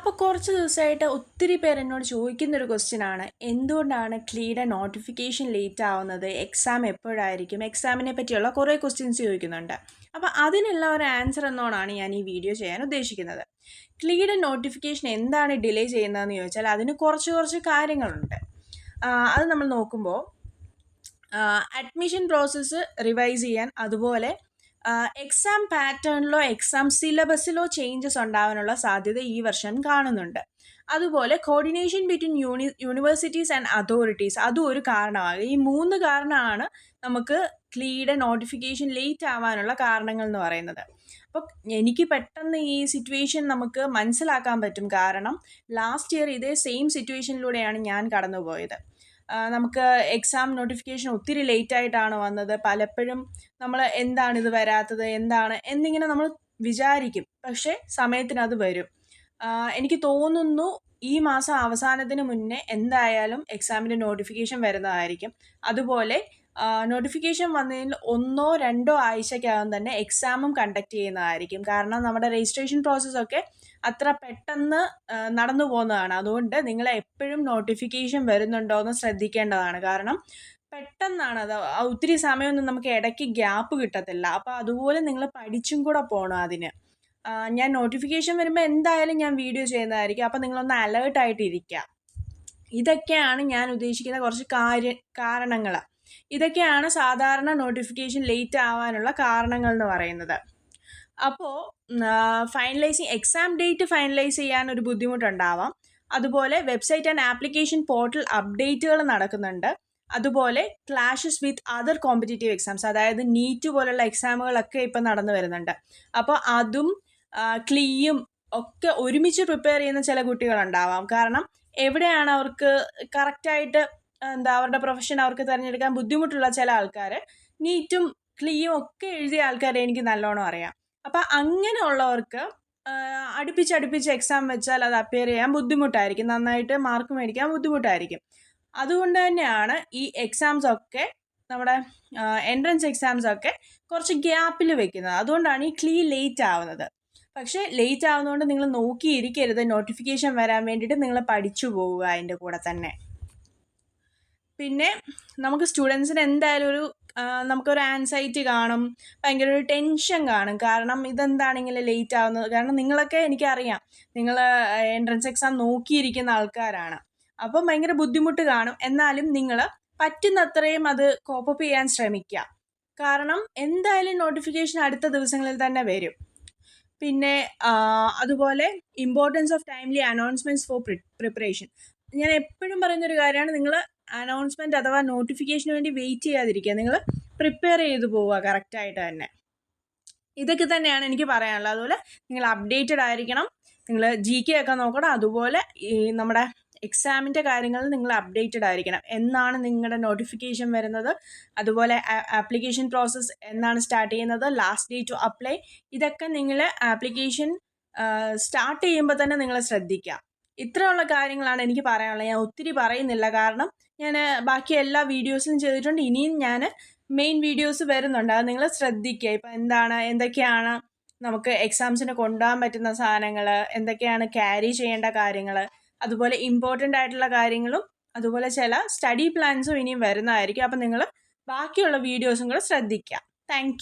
അപ്പോൾ കുറച്ച് ദിവസമായിട്ട് ഒത്തിരി പേര് എന്നോട് ചോദിക്കുന്നൊരു ക്വസ്റ്റ്യനാണ്, എന്തുകൊണ്ടാണ് ക്ലീയുടെ നോട്ടിഫിക്കേഷൻ ലേറ്റ് ആവുന്നത്, എക്സാം എപ്പോഴായിരിക്കും, എക്സാമിനെ പറ്റിയുള്ള കുറേ ക്വസ്റ്റ്യൻസ് ചോദിക്കുന്നുണ്ട്. അപ്പോൾ അതിനുള്ള ഒരു ആൻസർ എന്നോണാണ് ഞാൻ ഈ വീഡിയോ ചെയ്യാൻ ഉദ്ദേശിക്കുന്നത്. ക്ലീയുടെ നോട്ടിഫിക്കേഷൻ എന്താണ് ഡിലേ ചെയ്യുന്നതെന്ന് ചോദിച്ചാൽ അതിന് കുറച്ച് കാര്യങ്ങളുണ്ട്. അത് നമ്മൾ നോക്കുമ്പോൾ അഡ്മിഷൻ പ്രോസസ്സ് റിവൈസ് ചെയ്യാൻ, അതുപോലെ എക്സാം പാറ്റേണിലോ എക്സാം സിലബസിലോ ചേഞ്ചസ് ഉണ്ടാകാനുള്ള സാധ്യത ഈ വർഷം കാണുന്നുണ്ട്. അതുപോലെ coordination between universities and authorities, അതും ഒരു കാരണമാകും. ഈ 3 കാരണമാണ് നമുക്ക് ക്ലീയുടെ നോട്ടിഫിക്കേഷൻ ലേറ്റ് ആവാനുള്ള കാരണങ്ങൾ എന്ന് പറയുന്നത്. അപ്പോൾ എനിക്ക് പെട്ടെന്ന് ഈ സിറ്റുവേഷൻ നമുക്ക് മനസ്സിലാക്കാൻ പറ്റും, കാരണം ലാസ്റ്റ് ഇയർ ഇതേ സെയിം സിറ്റുവേഷനിലൂടെയാണ് ഞാൻ കടന്നുപോയത്. നമുക്ക് എക്സാം നോട്ടിഫിക്കേഷൻ ഒത്തിരി ലേറ്റായിട്ടാണ് വന്നത്. പലപ്പോഴും നമ്മൾ എന്താണിത് വരാത്തത്, എന്നിങ്ങനെ നമ്മൾ വിചാരിക്കും, പക്ഷേ സമയത്തിനത് വരും. എനിക്ക് തോന്നുന്നു ഈ മാസം അവസാനത്തിന് മുന്നേ എന്തായാലും എക്സാമിൻ്റെ നോട്ടിഫിക്കേഷൻ വരുന്നതായിരിക്കും. അതുപോലെ നോട്ടിഫിക്കേഷൻ വന്നതിൽ 1-2 ആഴ്ചയ്ക്കകം തന്നെ എക്സാമും കണ്ടക്ട് ചെയ്യുന്നതായിരിക്കും. കാരണം നമ്മുടെ രജിസ്ട്രേഷൻ പ്രോസസ്സൊക്കെ അത്ര പെട്ടെന്ന് നടന്നു പോകുന്നതാണ്. അതുകൊണ്ട് നിങ്ങൾ എപ്പോഴും നോട്ടിഫിക്കേഷൻ വരുന്നുണ്ടോ എന്ന് ശ്രദ്ധിക്കേണ്ടതാണ്. കാരണം പെട്ടെന്നാണ് അത്, ഒത്തിരി സമയമൊന്നും നമുക്ക് ഇടയ്ക്ക് ഗ്യാപ്പ് കിട്ടത്തില്ല. അപ്പോൾ അതുപോലെ നിങ്ങൾ പഠിച്ചും കൂടെ പോകണം അതിന്. ഞാൻ നോട്ടിഫിക്കേഷൻ വരുമ്പോൾ എന്തായാലും ഞാൻ വീഡിയോ ചെയ്യുന്നതായിരിക്കും. അപ്പോൾ നിങ്ങളൊന്ന് അലേർട്ടായിട്ടിരിക്കുക. ഇതൊക്കെയാണ് ഞാൻ ഉദ്ദേശിക്കുന്ന കുറച്ച് കാരണങ്ങൾ. ഇതൊക്കെയാണ് സാധാരണ നോട്ടിഫിക്കേഷൻ ലേറ്റ് ആവാനുള്ള കാരണങ്ങൾ എന്ന് പറയുന്നത്. അപ്പോൾ എക്സാം ഡേറ്റ് ഫൈനലൈസ് ചെയ്യാൻ ഒരു ബുദ്ധിമുട്ടുണ്ടാവാം. അതുപോലെ വെബ്സൈറ്റ് ആൻഡ് ആപ്ലിക്കേഷൻ പോർട്ടൽ അപ്ഡേറ്റുകൾ നടക്കുന്നുണ്ട്. അതുപോലെ clashes with other competitive exams, അതായത് നീറ്റ് പോലുള്ള എക്സാമുകളൊക്കെ ഇപ്പം നടന്നു വരുന്നുണ്ട്. അപ്പോൾ അതും ക്ലീയും ഒക്കെ ഒരുമിച്ച് പ്രിപ്പയർ ചെയ്യുന്ന ചില കുട്ടികളുണ്ടാവാം. കാരണം എവിടെയാണ് അവർക്ക് കറക്റ്റായിട്ട് അവരുടെ പ്രൊഫഷൻ അവർക്ക് തിരഞ്ഞെടുക്കാൻ ബുദ്ധിമുട്ടുള്ള ചില ആൾക്കാർ നീറ്റും ക്ലീയും ഒക്കെ എഴുതിയ ആൾക്കാരെ എനിക്ക് നല്ലോണം അറിയാം. അപ്പം അങ്ങനെയുള്ളവർക്ക് അടുപ്പിച്ച് എക്സാം വെച്ചാൽ അത് അപ്പിയർ ചെയ്യാൻ ബുദ്ധിമുട്ടായിരിക്കും, നന്നായിട്ട് മാർക്ക് മേടിക്കാൻ ബുദ്ധിമുട്ടായിരിക്കും. അതുകൊണ്ട് തന്നെയാണ് ഈ എക്സാംസൊക്കെ, നമ്മുടെ എൻട്രൻസ് എക്സാംസൊക്കെ കുറച്ച് ഗ്യാപ്പിൽ വെക്കുന്നത്. അതുകൊണ്ടാണ് ഈ ക്ലീ ലേറ്റ് ആവുന്നത്. പക്ഷേ ലേറ്റ് ആവുന്നതുകൊണ്ട് നിങ്ങൾ നോക്കിയിരിക്കരുത്, നോട്ടിഫിക്കേഷൻ വരാൻ വേണ്ടിയിട്ട് നിങ്ങൾ പഠിച്ചു പോവുക അതിൻ്റെ കൂടെ തന്നെ. പിന്നെ നമുക്ക് സ്റ്റുഡൻസിന് എന്തായാലും നമുക്കൊരു ആൻസൈറ്റി കാണും, ഭയങ്കര ഒരു ടെൻഷൻ കാണും. കാരണം ഇതെന്താണെങ്കിലും ലേറ്റ് ആവുന്നത്, കാരണം നിങ്ങളൊക്കെ എനിക്കറിയാം, നിങ്ങൾ എൻട്രൻസ് എക്സാം നോക്കിയിരിക്കുന്ന ആൾക്കാരാണ്. അപ്പം ഭയങ്കര ബുദ്ധിമുട്ട് കാണും. എന്നാലും നിങ്ങൾ പറ്റുന്നത്രയും അത് കോപ്പപ്പ് ചെയ്യാൻ ശ്രമിക്കുക. കാരണം എന്തായാലും നോട്ടിഫിക്കേഷൻ അടുത്ത ദിവസങ്ങളിൽ തന്നെ വരും. പിന്നെ അതുപോലെ importance of timely announcements for preparation. ഞാൻ എപ്പോഴും പറയുന്നൊരു കാര്യമാണ്, നിങ്ങൾ അനൗൺസ്മെൻറ്റ് അഥവാ നോട്ടിഫിക്കേഷന് വേണ്ടി വെയിറ്റ് ചെയ്യാതിരിക്കുക, നിങ്ങൾ പ്രിപ്പയർ ചെയ്ത് പോവുക കറക്റ്റായിട്ട് തന്നെ. ഇതൊക്കെ തന്നെയാണ് എനിക്ക് പറയാനുള്ളത്. അതുപോലെ നിങ്ങൾ അപ്ഡേറ്റഡ് ആയിരിക്കണം, നിങ്ങൾ GK ഒക്കെ നോക്കണം. അതുപോലെ ഈ നമ്മുടെ എക്സാമിൻ്റെ കാര്യങ്ങൾ നിങ്ങൾ അപ്ഡേറ്റഡ് ആയിരിക്കണം. എന്നാണ് നിങ്ങളുടെ നോട്ടിഫിക്കേഷൻ വരുന്നത്, അതുപോലെ ആപ്ലിക്കേഷൻ പ്രോസസ്സ് എന്നാണ് സ്റ്റാർട്ട് ചെയ്യുന്നത്, ലാസ്റ്റ് ഡേറ്റ് ടു അപ്ലൈ, ഇതൊക്കെ നിങ്ങൾ ആപ്ലിക്കേഷൻ സ്റ്റാർട്ട് ചെയ്യുമ്പോൾ തന്നെ നിങ്ങൾ ശ്രദ്ധിക്കുക. ഇത്രയുള്ള കാര്യങ്ങളാണ് എനിക്ക് പറയാനുള്ളത്. ഞാൻ ഒത്തിരി പറയുന്നില്ല, കാരണം ഞാൻ ബാക്കി എല്ലാ വീഡിയോസിലും ചെയ്തിട്ടുണ്ട്. ഇനിയും ഞാൻ മെയിൻ വീഡിയോസ് വരുന്നുണ്ട്, അത് നിങ്ങൾ ശ്രദ്ധിക്കുക. ഇപ്പം എന്തൊക്കെയാണ് നമുക്ക് എക്സാംസിന് കൊണ്ടുപോകാൻ പറ്റുന്ന സാധനങ്ങൾ, എന്തൊക്കെയാണ് ക്യാരി ചെയ്യേണ്ട കാര്യങ്ങൾ, അതുപോലെ ഇമ്പോർട്ടൻ്റ് ആയിട്ടുള്ള കാര്യങ്ങളും, അതുപോലെ ചില സ്റ്റഡി പ്ലാൻസും ഇനിയും വരുന്നതായിരിക്കും. അപ്പം നിങ്ങൾ ബാക്കിയുള്ള വീഡിയോസും കൂടെ ശ്രദ്ധിക്കുക. താങ്ക്